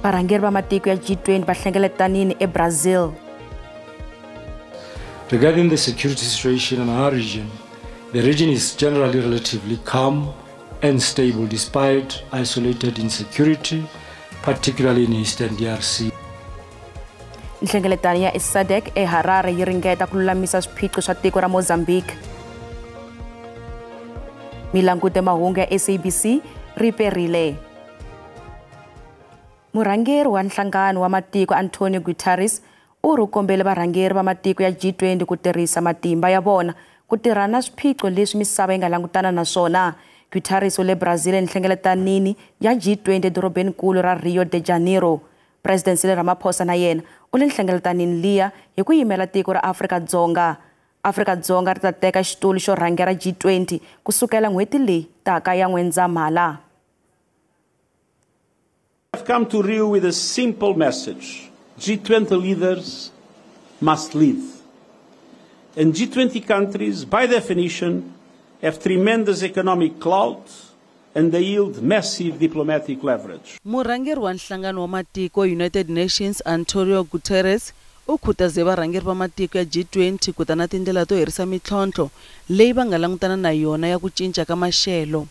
Varhangeri va matiko ya G20 va hlengeletanile eBrazil. Regarding the security situation in our region, the region is generally relatively calm and stable despite isolated insecurity, particularly in Eastern DRC. Nhlengeletano ya SADC eHarare yi ringeta ku lulamisa swiphiqo swa tiko ra Mozambique. Milangute mahungu ya SABC riperile. Murhangeri wa nhlangano wa matiko Antonio Guterres u rhukombele varhangeri va matiko ya G20 ku tirhisa matimba ya vona ku tirhana na swiphiqo leswi misava yi nga langutana na swona. Guterres u le Brazil enhlengeletanini ya G20 edorobeninkulu ra Rio de Janeiro. President Cyril Ramaphosa na yena u le nhlengeletanini liya hi ku yimela tiko ra Afrika-Dzonga. Afrika-Dzonga ri ta teka xitulu xo rhangera G20 kusukela n'hweti leyi taka ya N'wendzamhala. I've come to Rio with a simple message. G20 leaders must lead. And G20 countries, by definition, have tremendous economic clout and they yield massive diplomatic leverage. Murhangeri wa nhlangano wa matiko United Nations Antonio Guterres u khutaze varhangeri va matiko ya G20 ku ta na tindlela to herisa mitlhontlho leyi va nga langutana na yona ya ku cinca ka maxelo.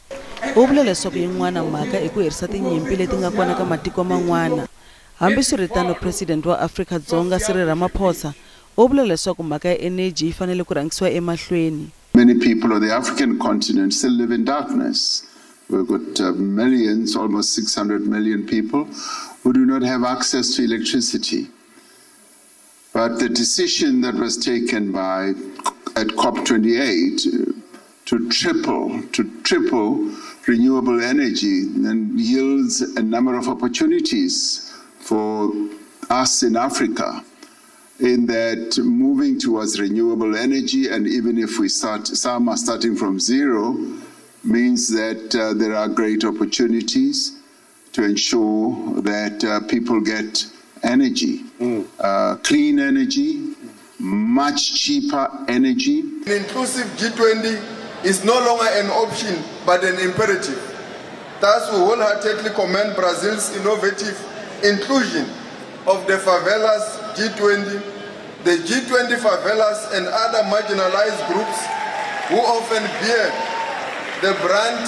U vule leswaku yin'wana mhaka i ku herisa tinyimpi leti nga kona ka matiko man'wana. Hambiswiritano President wa Afrika-Dzonga Cyril Ramaphosa u vule leswaku mhaka ya energy yi fanele ku rhangisiwa emahlweni. Many people on the African continent still live in darkness. We've got millions, almost 600 million people who do not have access to electricity. But the decision that was taken at COP28 to triple renewable energy then yields a number of opportunities for us in Africa, in that moving towards renewable energy, and even if some are starting from zero, means that there are great opportunities to ensure that people get energy, clean energy, much cheaper energy. An inclusive G20 is no longer an option but an imperative. Thus, we wholeheartedly commend Brazil's innovative inclusion of the favelas G20, the G20 favelas and other marginalized groups who often bear the brunt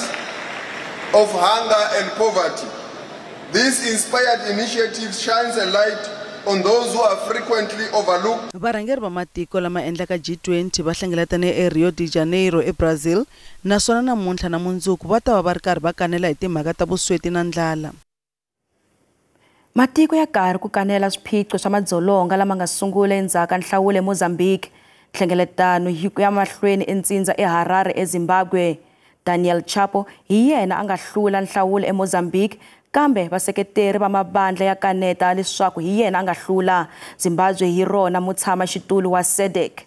of hunger and poverty. This inspired initiative shines a light on those who are frequently overlooked. Varhangeri va matiko lama endlaka G20 va hlengeletane Rio de Janeiro eBrazil naswona namuntlha na mundzuku va ta va ri karhi va kanela hi timhaka ta vusweti na ndlala. Matiko ya karhi ku kanela swiphiqo swa madzolonga lama nga sungula endzhaku nhlawulo eMozambique. Nhlengeletano hi ku ya mahlweni entsindza eHarare eZimbabwe. Daniel Chapo hi yena a nga hlula nhlawulo eMozambique, kambe vaseketeri va mabandla ya kaneta leswaku hi yena a nga hlula. Zimbabwe hi rona mutshama xitulu wa SADC.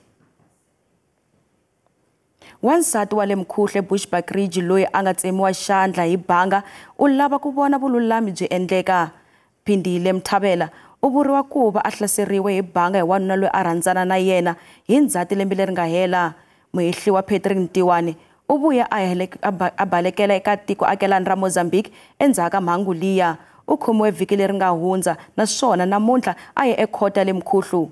Wansati wa le Mkhuhle Bushbuckridge loyi a nga tsemiwa xandla hi banga u lava ku vona vululami byi endleka. Phindile Mthabela u vuriwa ku va a hlaseriwe hi banga hi wanuna loyi a rhandzana na yena hi Ndzhati lembe leri nga hela. Muhehli wa Patrick Ntiwani u vuya a balekela eka tiko akelani ra Mozambique endzhaku mhangu liya. U khomiwe vhiki leri nga hundza naswona namuntlha a ye ekhota le Mkhuhlu.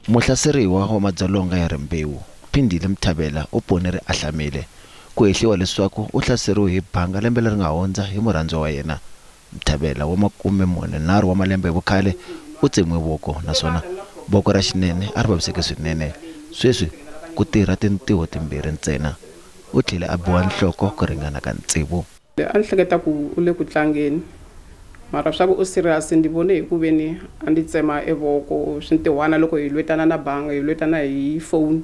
Muhlaseriwa wa madzolonga ya rimbewu Phindile Mthabela u ponere a hlamile ku hehliwa leswaku u hlaseriwe hi banga lembe leri nga hundza hi murhandzwa wa yena. Mthabela wa 43 wa malembe vukhale u tsemiwe voko naswona voko ra xinene a ri vaviseke swinene. Sweswi ku tirha tintiho timbirhi ntsena. U tlhela a biwa nhloko ku ringana ka ntsevu. A ni hleketa ku u le ku tlangeni mara swa ku u serious ndi vone hi ku veni a ndzi tsema evoko swintiwana loko hi lwetana na banga hi lwetana hi phone.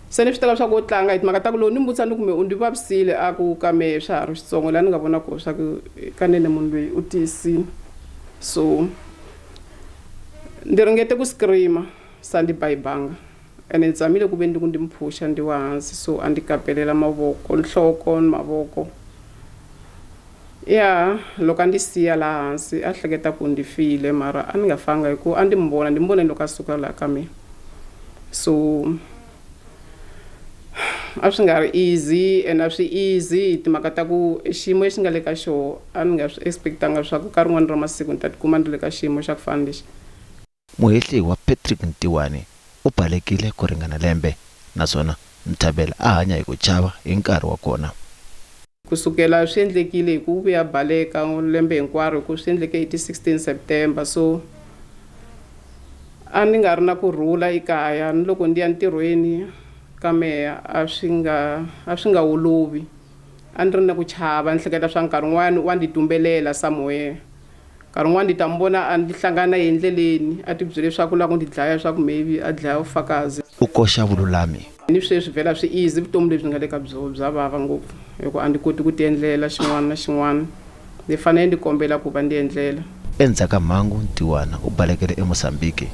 Se ni swi tela swa ku u tlanga hi timhaka ta ku lowu ni mbutsa ni kumbe u ndzi vavisile a ku kame swa ha ri switsongo laha ni nga vona ku swa ku kanene munhu loyi u tiyisile. So ndi ringete ku screama sa ndi ba hi banga ene ni tsamile ku ve ndi ku ndi mphusha ndi wa hansi, so a ndi kapelela mavoko nhloko ni mavoko. Ya loko a ndi siya laha hansi a hleketa ku ndi file mara a ni nga fanga hi ku a ndi mbona loko a suka laha ka mina. So a swi nga ri easy and a swi easy timhaka ta ku xiyimo lexi nga le ka xo a ni nga swi expectanga swa ku ka rin'wana ra masiku ni ta tikuma ni ri le ka xiyimo xa ku fana lexi. Muhehli wa Patrick Ntiwani u balekile ku ringana lembe naswona Mthabela a hanya hi ku chava hi nkarhi wa kona. Kusukela swi endlekile hi ku vuya baleka lembe hinkwaro ku swi endleke hi ti 16 September so a ni nga ri na ku rhula ekaya ni loko ndi ya ntirhweni ka meya a swi nga olovi a ni ri na ku chava ni hleketa swa nkarhi wun'wana wa ndi tumbelela somewhere nkarhi wun'wana ndi ta mi vona a ndi hlangana hi endleleni a ti byele leswaku la ku ndi dlaya swa ku maybe a dlaya ufakazi u koxa vululami ni sweswi vhela swi easy vutomi lebyi nga le ka bya vava ngopfu hikuva a ndi koti ku ti endlela xin'wana na xin'wana ni fanele ndi kombela ku va ndi endlela. Endzhaku ka mhangu Ntiwani u balekele eMozambique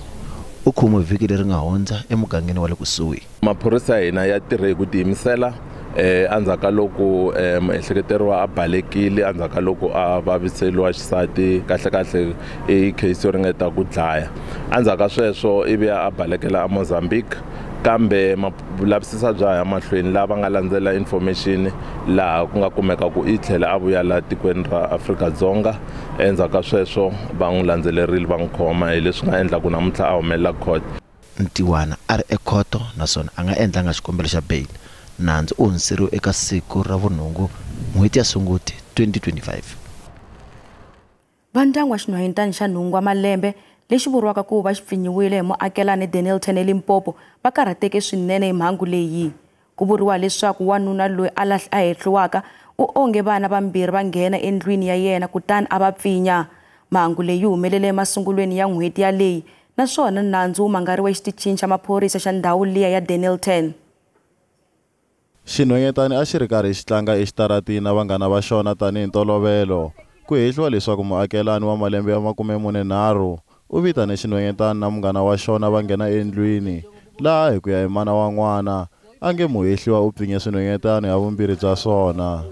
u khomiwe vhiki leri nga hundza emugangeni wa le kusuhi. Maphorisa ya hina ya tirhe hi ku tiyimisela endzhaku ka loko muehleketeriwa a balekile endzhaku ka loko a vaviseliwa xisati kahle i case yo ringeta ku dlaya endzhaku ka sweswo ivi a balekela eMozambique kambe vulavisisi bya ya mahlweni lava nga landzela information laha ku nga kumeka ku i tlhela a vuya la tikweni ra Afrika-Dzonga endzhaku ka sweswo va n'wi landzelerile va n'wi khoma hi leswi nga endla ku namuntlha a humelela court. Ntiwani a ri ekhoto naswona a nga endlanga xikombelo xa bail. Nandzu u hundziseriwe eka siku ra vunhungu n'hweti ya Sunguti 2025. Vandyangu wa xinhwanyatana xa nhungu wa malembe lexi vuriwaka ku va xi pfinyiwile hi muakelani Danielton eLimpopo va karhateke swinene hi mhangu leyi. Ku vuriwa leswaku wanuna loyi a hehliwaka u onge vana vambirhi va nghena endlwini ya yena kutani a va pfinya. Mhangu leyi humelele emasungulweni ya n'hweti yaleyi naswona nandzu wu mangariwe exitichini xa maphorisa xa ndhawu liya ya Danielton. Xinhwanyatani a xi ri karhi xi tlanga exitaratini na vanghana va xona tanihi ntolovelo ku hehliwa leswaku muakelani wa malembe ya 43 u vitane xinhwanyatani na munghana wa xona va nghena endlwini laha hi ku ya hi mana wa n'wana a nge muhehliwa u pfinye swinhwanyatani ha vumbirhi bya swona.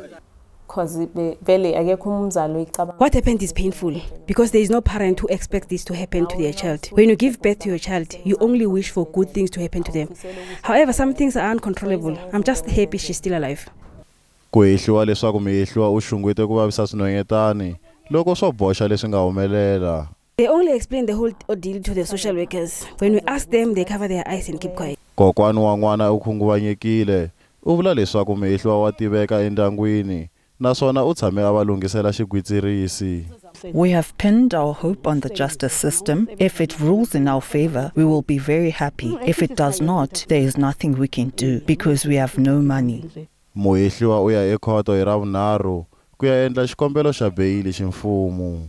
What happened is painful because there is no parent who expects this to happen to their child. When you give birth to your child, you only wish for good things to happen to them. However, some things are uncontrollable. I'm just happy she's still alive. Ku hehliwa leswaku muhehliwa u xungwite ku vavisa swinhwanyatani loko swo boxa leswi nga humelela. They only explain the whole ordeal to the social workers. When we ask them, they cover their eyes and keep quiet. Kokwani wa n'wana u khunguvanyekile u vula leswaku muhehliwa wa tiveka endyangwini naswona u tshame a va lunghisela xigwitsirisi. We have pinned our hope on the justice system. If it rules in our favor, we will be very happy. If it does not, there is nothing we can do because we have no money. Muhehliwa u ya ekhoto hi ravunharhu ku ya endla xikombelo xa beyili ximfumo.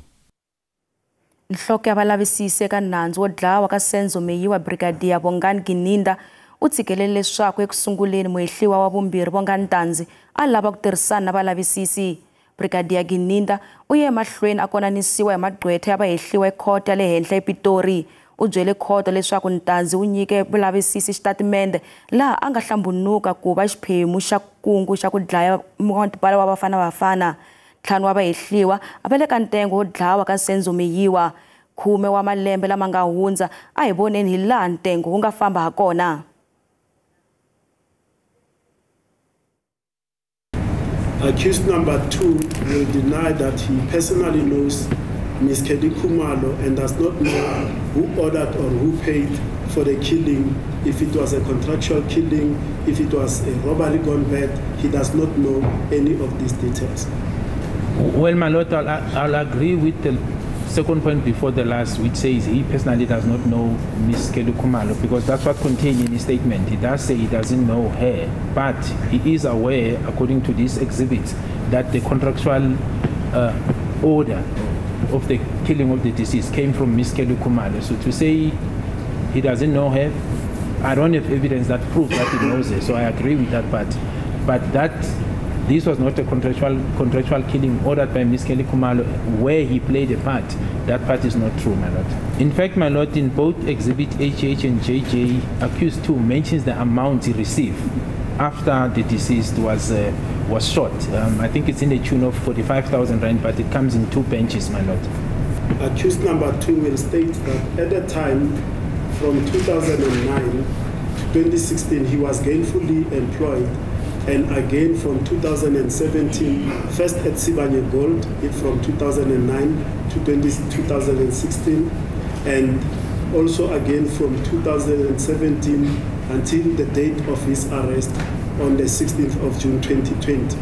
Nhloko ya valavisisi eka nandzu wo dlawa ka Senzo Meyiwa Brigadier Bongani Gininda u tshikelele leswaku ekusunguleni muhehliwa wa vumbirhi Bongani Ntanzi a lava ku tirhisana na valavisisi. Brigadier Gininda u ye mahlweni a konanisiwa hi magqwetha ya vahehliwa ekhoto ya le henhla ePitori. U byele khoto leswaku Ntanzi u nyike vulavisisi xitatimende laha a nga hlambunuka ku va xiphemu xa kungu xa ku dlaya mutipala wa Bafana. Ntlhanu wa vahehliwa a va le ka ntengo wo dlawa ka Senzo Meyiwa. 10 wa malembe lama nga hundza a hi voneni hi laha ntengo wu nga famba ha kona. Accused number 2 will deny that he personally knows Ms. Kelly Khumalo and does not know who ordered or who paid for the killing. If it was a contractual killing, if it was a robbery gone bad, he does not know any of these details. Well, my lord, I'll agree with the second point before the last, which says he personally does not know Ms. Kelly Khumalo, because that's what contained in his statement. He does say he doesn't know her, but he is aware, according to this exhibit, that the contractual order of the killing of the deceased came from Ms. Kelly Khumalo. So to say he doesn't know her, I don't have evidence that proves that he knows her, so I agree with that part. But that this was not a contractual killing ordered by Ms. Kelly Khumalo where he played a part. That part is not true, my lord. In fact, my lord, in both Exhibit HH and JJ, accused 2 mentions the amount he received after the deceased was shot. I think it's in the tune of 45,000 rand, but it comes in 2 benches, my lord. Accused number 2 will state that at the time, from 2009 to 2016, he was gainfully employed and again from 2017, first at Sibanye Gold, from 2009 to 2016, and also again from 2017 until the date of his arrest on the 16th of June 2020.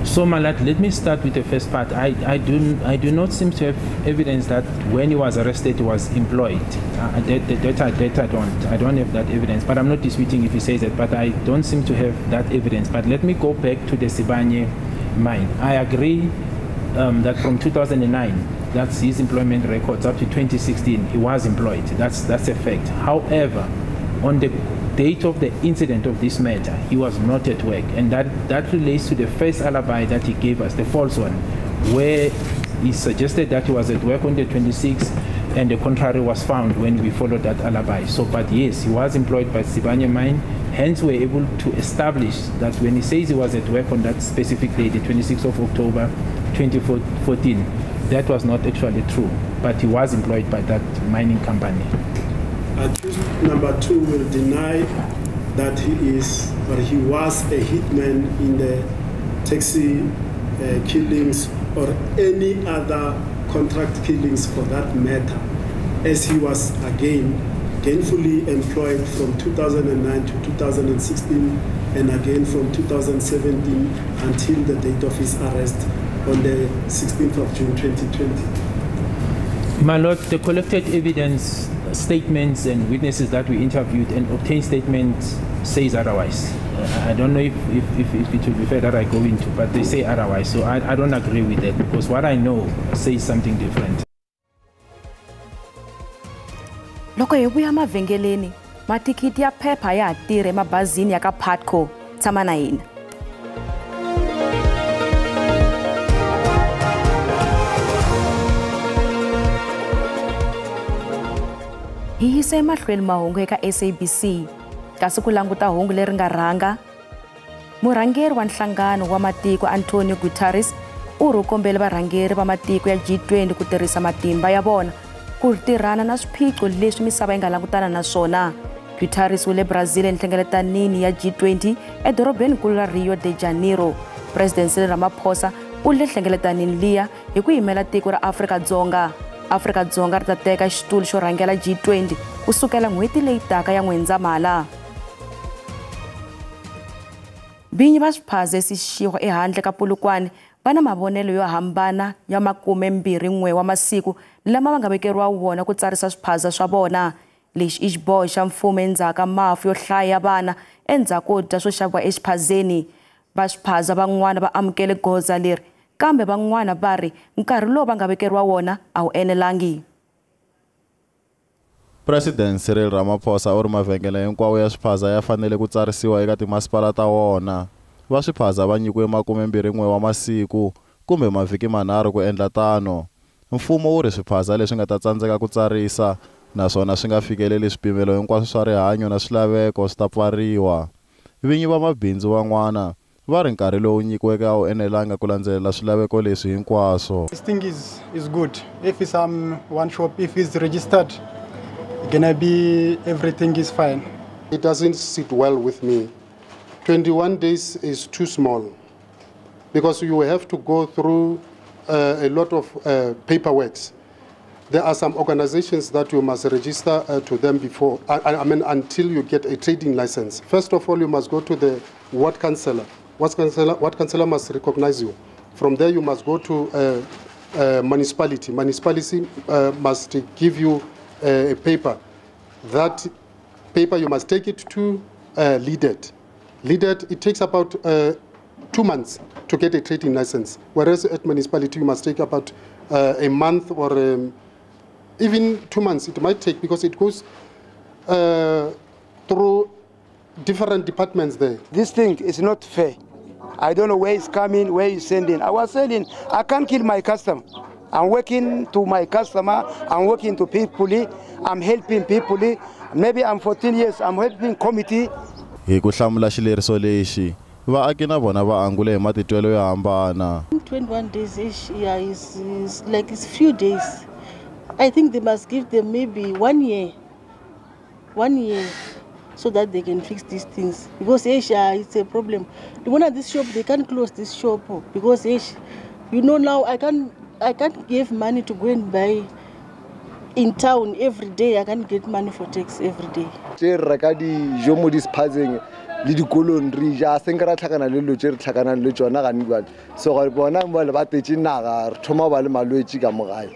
So Malat, let me start with the first part. I do not seem to have evidence that when he was arrested he was employed. I don't have that evidence, but I'm not disputing if he says it, but I don't seem to have that evidence. But let me go back to the Sibanye mine. I agree that from 2009, that's his employment records, up to 2016, he was employed. That's a fact. However, on the date of the incident of this matter, he was not at work, and that relates to the first alibi that he gave us, the false one, where he suggested that he was at work on the 26th, and the contrary was found when we followed that alibi. So, but yes, he was employed by Sibanye Mine, hence we're able to establish that when he says he was at work on that specific day, the 26th of October 2014, that was not actually true, but he was employed by that mining company. Accused number 2 will deny that he was a hitman in the taxi killings or any other contract killings for that matter, as he was again gainfully employed from 2009 to 2016 and again from 2017 until the date of his arrest on the 16th of June 2020. My Lord, the collected evidence, statements and witnesses that we interviewed and obtained statements says otherwise. I don't know if it would be fair that I go into, but they say otherwise. So I don't agree with that, because what I know says something different. Loko hi vuya mavhengeleni, matikiti ya phepha ya tirha emabazini ya ka Patco. Tshama na hina. Hi yise emahlweni mahungu eka SABC kasi ku languta hungu leri nga rhanga. Murhangeri wa nhlangano wa matiko Antonio Guterres u rhukombele varhangeri va matiko ya G20 ku tirhisa matimba ya vona ku tirhana na swiphiqo leswi misava yi nga langutana na swona. Guterres u le Brazil enhlengeletanini ya G20 edorobeni nkulu ra Rio de Janeiro. President Cyril Ramaphosa u le nhlengeletanini liya hi ku yimela tiko ra Afrika-Dzonga. Afrika-Dzonga ri ta teka xitulu xo rhangela G20 kusukela n'hweti leyi taka ya N'wendzamhala. Vinyi va swiphaza esixixo ehandle ka Polokwane va na mavonelo yo hambana ya 21 wa masiku lama va nga vekeriwa wona ku tsarisa swiphaza swa vona. Lexi i xiboho xa mfumo endzhaku ka mafu yo hlaya vana endzhaku ko dya swo xaviwa exiphazeni. Va swiphaza van'wana va amukele goza leri, kambe van'wana va ri nkarhi lowu va nga vekeriwa wona a wu enelangi. President Cyril Ramaphosa u ri mavhengele hinkwawo ya swiphaza ya fanele ku tsarisiwa eka timasipala ta wona. Va swiphaza va nyikiwe 21 wa masiku kumbe mavhiki manharhu ku endla tano. Mfumo wu ri swiphaza leswi nga ta tsandzeka ku tsarisa naswona swi nga fikeleli swipimelo hinkwaswo swa rihanyo na swilaveko swi ta pfariwa. Vinyi va mabindzu van'wana va ri nkarhi lowu nyikiweke a wu enelanga ku landzelela swilaveko leswi hinkwaswo. This thing is good. If it's one shop, if it's registered, gonna be everything is fine. It doesn't sit well with me. 21 days is too small because you have to go through a lot of paperwork. There are some organizations that you must register to them before, I mean, until you get a trading license. First of all, you must go to the ward councillor. Ward councillor must recognize you. From there, you must go to municipality. Municipality must give you a paper. That paper, you must take it to LEADET. LEADET, it takes about 2 months to get a trading license, whereas at municipality, you must take about a month or even 2 months. It might take because it goes through different departments there. This thing is not fair. I don't know where it's coming, where it's sending. I was saying, I can't kill my customer. I'm working to my customer, I'm working to people, I'm helping people. Maybe I'm 14 years, I'm helping committee. Hi ku hlamula xileriso lexi, vaaki na vona va angule hi matitwelo yo hambana. 21 days ish, yeah, is like it's few days. I think they must give them maybe 1 year. 1 year. so that they can fix these things. Because Asia, it's a problem. The one at this shop, they can't close this shop because Asia, you know now I can't give money to go and buy in town every day. I can't get money for tax every day. Le dikolong re ja senkara tlhakana le lo tse re tlhakana le tsona ga nibale so gore bona ba le ba tetse naga re thoma ba le malwetsi ka mogae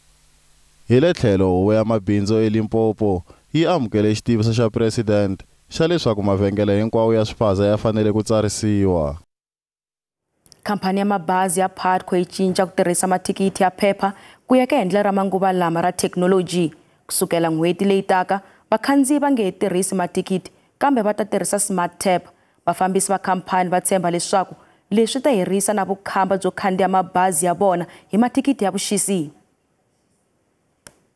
hi le tlhelo huvo ya mabindzu eLimpopo yi amukele xitiviso xa president xa leswaku mavhengele hinkwawo ya swipaza ya fanele ku tsarisiwa. Khampani ya mabazi ya Putco yi cinca ku tirhisa mathikiti ya phepha ku ya ka endlelo ra manguva lama ra technology. Kusukela n'hweti leyi taka vakhandziyi va nge tirhisi mathikiti kambe va ta tirhisa smart tab. Vafambisi va khampani va tshemba leswaku leswi ta herisa na vukhamba byo khandziya mabazi ya vona hi mathikiti ya vuxisi.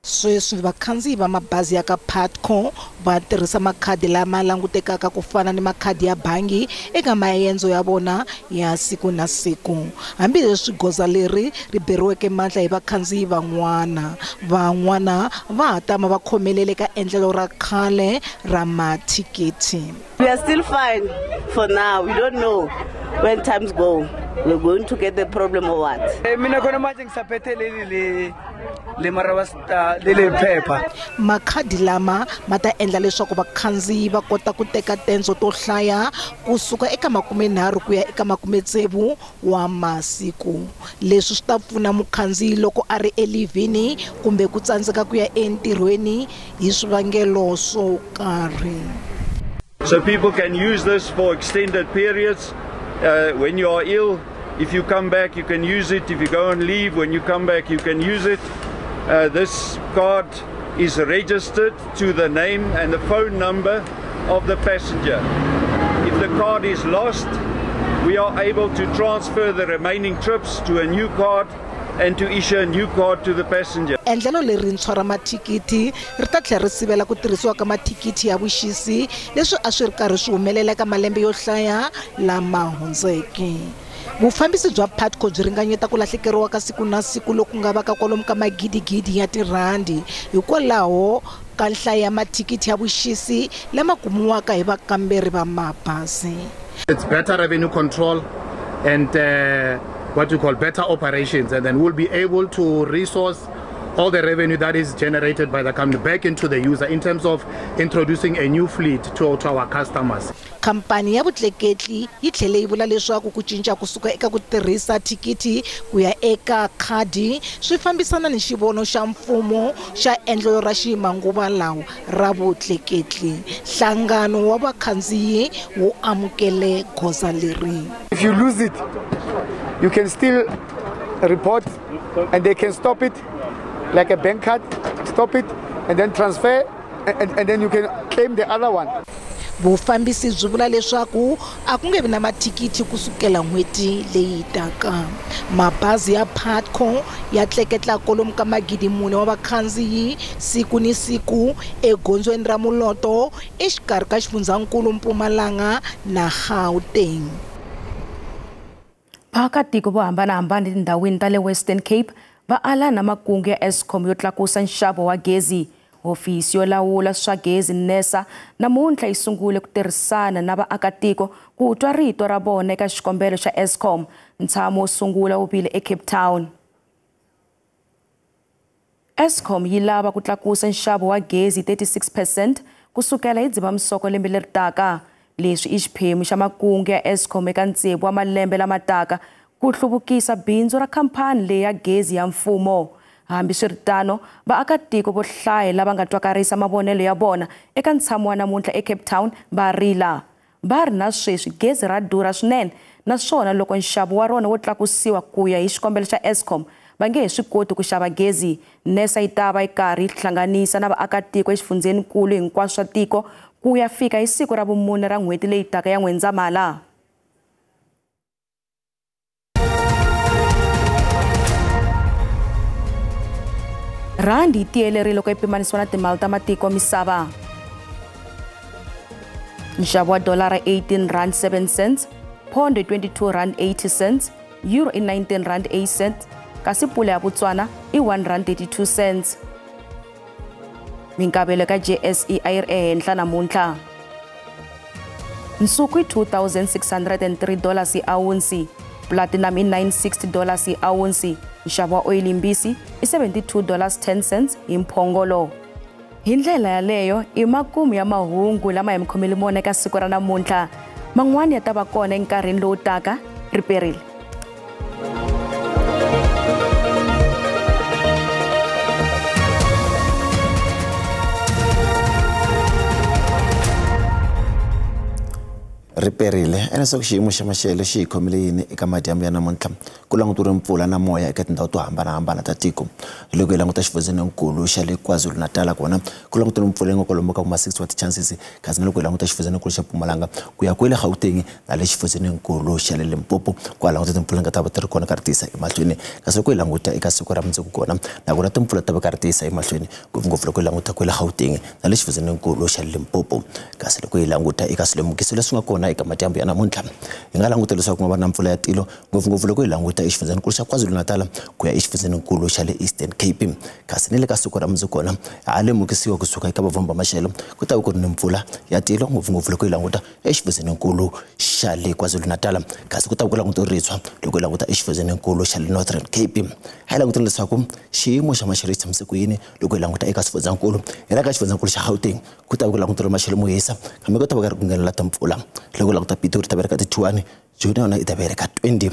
Sweswi vakhandziyi va mabazi ya ka Putco va tirhisa makhadi lama langutekaka ku fana ni makhadi ya bangi eka mayendzo ya vona ya siku na siku. Hambileswi goza leri ri beriweke mandla hi vakhandziyi van'wana va hatama va khomelele ka endlelo ra khale ra mathikiti. We are still fine for now. We don't know when times go. We're going to get the problem or what? Makhadi lama mata endla leswaku vakhandziyi va kota ku teka tenzo to hlaya kusuka eka 30 ku ya eka 60 wa masiku. Leswi swi ta pfuna mukhandziyi loko a ri elivini kumbe ku tsandzeka ku ya entirhweni hi swivangelo swo karhi. So people can use this for extended periods. When you are ill, if you come back, you can use it. If you go on leave, when you come back, you can use it. This card is registered to the name and the phone number of the passenger. If the card is lost, we are able to transfer the remaining trips to a new card and to issue a new card to the passenger. Endlelo lerintshwa ra mathikiti ri ta tlhela ri sivela ku tirhisiwa ka mathikiti ya vuxisi leswi a swi ri karhi swi humelela ka malembe yo hlaya lama hundzeke. Vufambisi bya Putco byi ringanyeta ku lahlekeriwa ka siku na siku loku nga va ka kwalomu ka magidigidi ya tirhandi hikwalaho ka nhlayo ya mathikiti ya vuxisi lama kumiwaka hi vakamberi va mabazi. It's better revenue control and what we call better operations, and then we'll be able to resource all the revenue that is generated by the company back into the user in terms of introducing a new fleet to our customers. Kampani ya vutleketli yi tlhele yi vula leswaku ku cinca kusuka eka ku tirhisa thikiti ku ya eka khadi swi fambisana ni xivono xa mfumo xa endlelo ra ximanguva lawa ra vutleketli. Nhlangano wa vakhandziyi wu amukele goza leri. If you lose it, you can still report and they can stop it like a bank card, stop it and then transfer and then you can claim the other one. Vufambisi byi vula leswaku a ku nge vi na mathikiti kusukela n'hweti leyi taka. Mabazi ya Putco ya tleketla kolomu ka 4,000 wa vakhandziyi siku ni siku egondzweni ra Moloto exikarhi ka xifundzankulu Mpumalanga na Gauteng. Vaakatiko vo hambanahambana etindhawini ta le Western Cape va ala na makungu ya Eskom yo tlakusa nxavo wa gezi. Hofisi yo lawula swa gezi NERSA namuntlha yi sungule ku tirhisana na vaakatiko ku twa rito ra vona eka xikombelo xa Eskom. Ntshamo wo sungula wu vile eCape Town. Eskom yi lava ku tlakusa nxavo wa gezi 36% kusukela hi Dzivamisoko lembe leri taka. Leswi i xiphemu xa makungu ya Eskom eka ntsevu wa malembe lama taka ku hluvukisa bindzu ra khampani leyi ya gezi ya mfumo. Hambiswiritano vaakatiko vo hlaya lava nga twakarisa mavonelo ya vona eka ntshamo wa namuntlha eCape Town va rila. Va ri na sweswi gezi ra durha swinene naswona loko nxavo wa rona wo tlakusiwa ku ya hi xikombelo xa Eskom va nge he swi koti ku xava gezi. NERSA yi ta va yi karhi yi hlanganisa na vaakatiko exifundzeninkulu hinkwaswo swa tiko ku ya fika hi siku ra vumune ra n'hweti leyi taka ya N'wendzamhala. Randi yi tiyelerile loko yi pimanisiwa na timali ta matiko misava. Nxavo wa dolara 18 rand 7 cents, pound 22 rand 80 cents, euro 19 rand 8 cents, kasi pula ya Botswana 1 rand 32 cents. Minkavelo ka JSE a yi ri ehenhla namuntlha. nsuku i $2,603 hi awunsi, platinum i $960 hi awunsi, nxavo wa oil imbisi i $72.10 hi mphongolo. Hi ndlela yaleyo i makumu ya mahungu lama hi mkhomeli mona eka siku ra namuntlha. Man'wani ya ta va kona enkarhini lowu taka. Riperile. Riperile ene swa ku xiyimo xa maxelo xi hi khomile yini eka madyambu ya namuntlha ku langutiwile mpfula na moya eka tindhawu to hambanahambana ta tiko. Loko hi languta xifundzeninkulu xa le KwaZulu-Natal kona ku langutiwile mpfula yi nga kwalomu ka 6 wa ti-chances, kasi loko hi languta xifundzeninkulu xa Mpumalanga ku ya kwele Gauteng na le xifundzeninkulu xa le Limpopo ku languta timpfula nga ta va ti ri kona ka ri tisa emahlweni. Kasi loko hi languta eka siku ra mundzuku kona nakona timpfula ta va ka ri tisa emahlweni ngopfungopfu loko hi languta kwele Gauteng na le xifundzeninkulu xa le Limpopo. Kasi loko hi languta eka swilemukiso leswi nga kona eka madyambu ya namuntlha hi nga languta leswaku ku nga va na mpfula ya tilo ngopfungopfu loko hi languta exifundzeninkulu xa KwaZulu-Natal ku ya exifundzeninkulu xa le Eastern Cape. Kasi ni le ka siku ra mundzuku kona ha lemukisiwa kusuka eka vavumba maxelo ku ta va ku ri ni mpfula ya tilo ngopfungopfu loko hi languta exifundzeninkulu xa le KwaZulu-Natal. Kasi ku ta va ku languta ritswa loko hi languta exifundzeninkulu xa le Northern Cape. Ha hi languta leswaku xiyimo xa maxelo xi tshamise ku yini loko hi languta eka swifundzankulu hi ra ka xifundzeninkulu xa Gauteng ku ta va ku languta maxelo mo hisa kambe ku ta va ka ri ku nghenelela timpfula. Loko languta Pitori ta vereka ti-21, Joni yona ita vereka 20.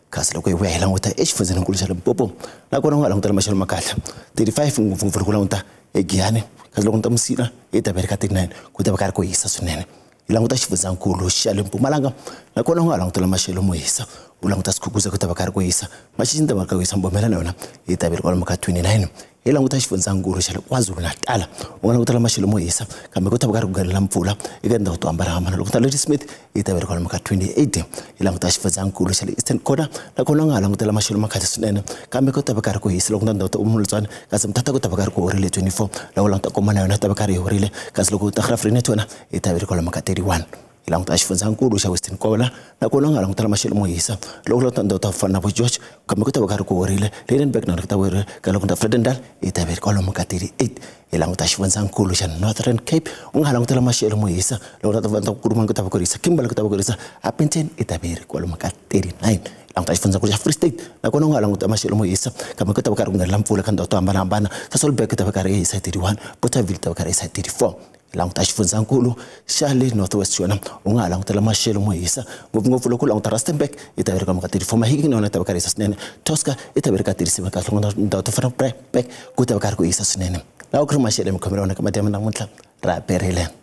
Kasi loko hi vuya hi languta exifundzeninkulu xa Limpopo nakona u nga languta maxelo ma kahle 35 ngopfungopfu loko languta eGiyani, kasi loko languta Msina ita vereka 39 ku ta va ka ri ku hisa swinene. Hi languta xifundzeninkulu xa le Mpumalanga nakona u nga langutela maxelo mo hisa u languta Skukuza ku ta va ka ri ku hisa, maxixini ta va ka ku hisa Mbomelani yona ita vereka kwalomu ka 29. Hi languta xifundzeninkulu xa le KwaZulu-Natal u nga langutela maxelo mo hisa kambe ku ta va ka ri ku nghenelela mpfula eka tindhawu to hambanahambana. Loko ta Ladysmith yi ta vereka kwalomu ka 28. Hi languta xifundzeninkulu xa le Eastern Cape nakona u nga langutela maxelo ma kahle swinene kambe ku ta va ka ri ku hisa. Loko tindhawu ta Umuletswane kasi Mthatha ku ta va ka ri ku horile 24. Loko languta Komana yona ta va ka ri horile kasi loko ta Graaff-Reinet yona yi ta vereka kwalomu ka 31. Hi languta xifundzeninkulu xa Western Cape nakona u nga langutela maxelo mo hisa loko languta tindhawu ta fana na vo George kambe ku ta va ka ri ku horile. Lydenburg na ku ta horile ka loko ta Vredendal yi ta vereka kwalomu ka 38. Hi languta xifundzeninkulu xa Northern Cape u nga langutela maxelo mo hisa loko ta va Kurumani ku ta va ku hisa, Kimberley ku ta va ku hisa, Upington yi ta vereka kwalomu ka 39. Languta xifundzeninkulu xa Free State nakona u nga languta maxelo mo hisa kambe ku ta va ka ri ku nghenelela mpfula ka tindhawu to hambanahambana. Sasolburg ku ta va ka ri hisa 31, Bothaville ta va ka ri hisa 34. Languta xifundzeninkulu xa le Northwest yona u nga langutela maxelo mo hisa ngopfungopfu loko languta Rustenburg yi ta vereka kwalomu ka 34, Mahikeng yona yi ta va ka ri hisa swinene, Tosca yi ta vereka 37 kasi loko tindhawu to fana na Brakpan ku ta va ka ri ku hisa swinene. Laha ku ri maxelo mi khomela wona ka madyambu namuntlha ra perile.